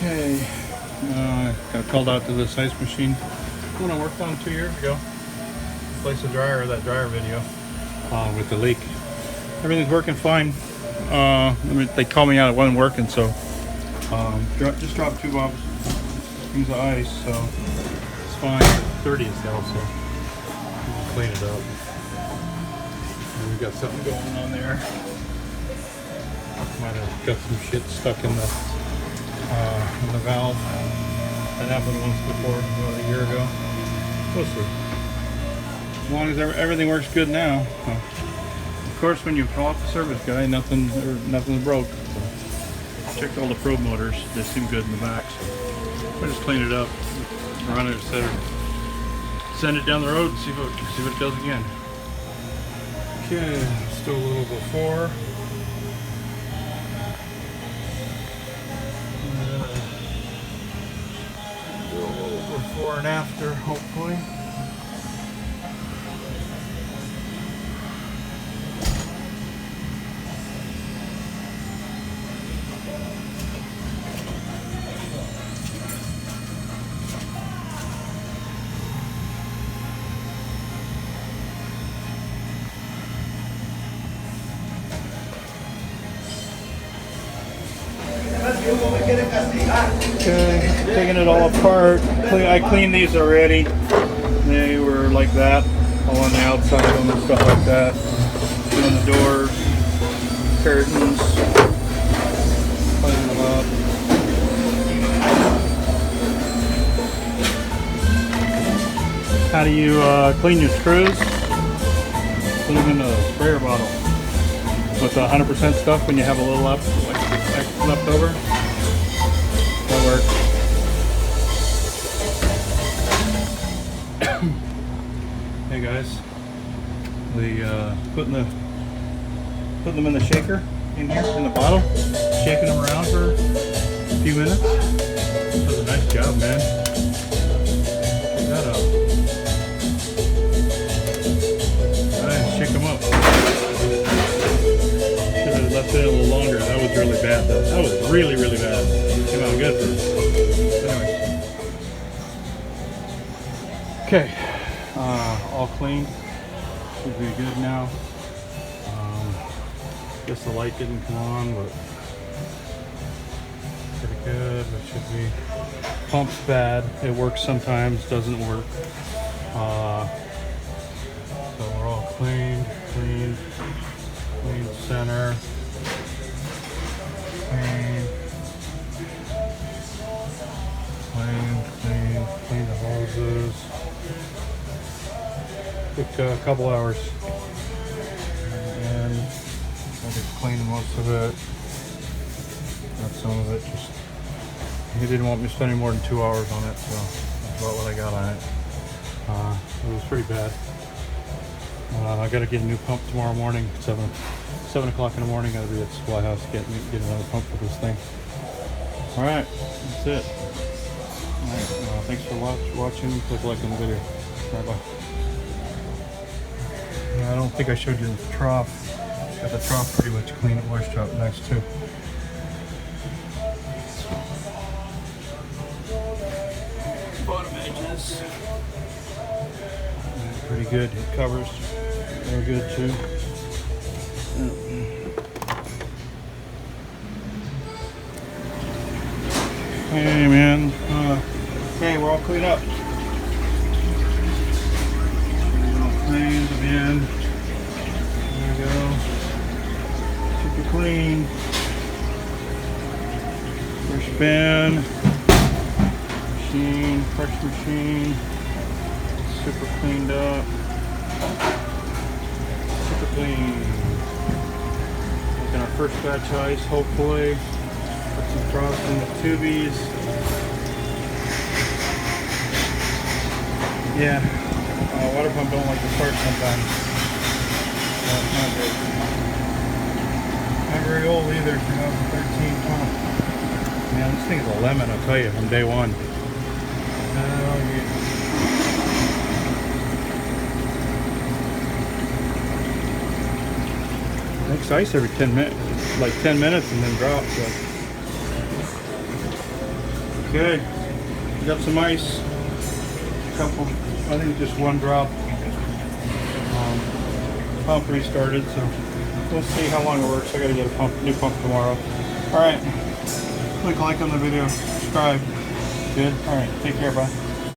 Okay, got called out to this ice machine. One I worked on 2 years ago. Replaced the dryer, that dryer video, with the leak. Everything's working fine. They called me out, it wasn't working, so just dropped 2 bottles of ice, so it's fine. 30 is hell, so we'll clean it up. And we got something going on there. Might have got some shit stuck in the valve. That happened once before, about a year ago. We'll see. As long as everything works good now. Of course, when you call up the service guy, nothing's broke. So checked all the probe motors; they seem good in the back. So I just clean it up, run it, send it down the road, and see what it does again. Okay, still a little before. Before and after, hopefully. Okay, taking it all apart. I cleaned these already. They were like that, all on the outside of them and stuff like that. Doing the doors, curtains, cleaning them up. How do you clean your screws? Put them in a sprayer bottle with 100% stuff when you have a little left over. That works. Hey guys, putting them in the shaker in here in the bottle, shaking them around for a few minutes. Does a nice job, man. Check that out. Alright, shake them up. Should have left it a little longer. That was really bad though. That was really, really bad. Came out good for anyway. Okay. All clean. Should be good now. Guess the light didn't come on, but pretty good. It should be. Pump's bad. It works sometimes, doesn't work. So we're all clean center. Clean the hoses. Took a couple hours, and I just cleaned most of it. Not some of it. Just he didn't want me spending more than 2 hours on it, so that's about what I got on it. It was pretty bad. I got to get a new pump tomorrow morning. 7 o'clock in the morning. Got to be at the supply house to get another pump for this thing. All right, that's it. All right, thanks for watching. Click like on the video. Bye bye. I don't think I showed you the trough. Got the trough pretty much clean. It washed out nice too. Bottom edges. Pretty good. It covers. They're good too. Hey man. Hey, we're all cleaned up. Cleaned again. There we go. Super clean. Fresh bin. Machine. Fresh machine. Super cleaned up. Super clean. Making our first batch of ice, hopefully. Put some drops in the tubies. Yeah. Water pump don't like to start sometimes. That's not good. Not very old either. 2013 pump. Man, this thing is a lemon, I'll tell you, from day one. Makes ice every 10 minutes, like 10 minutes and then drops. So. Okay, we got some ice. Couple, I think just one drop. Pump restarted, so we'll see how long it works. I gotta get a new pump tomorrow. Alright, click like on the video, subscribe. Good? Alright, take care, bye.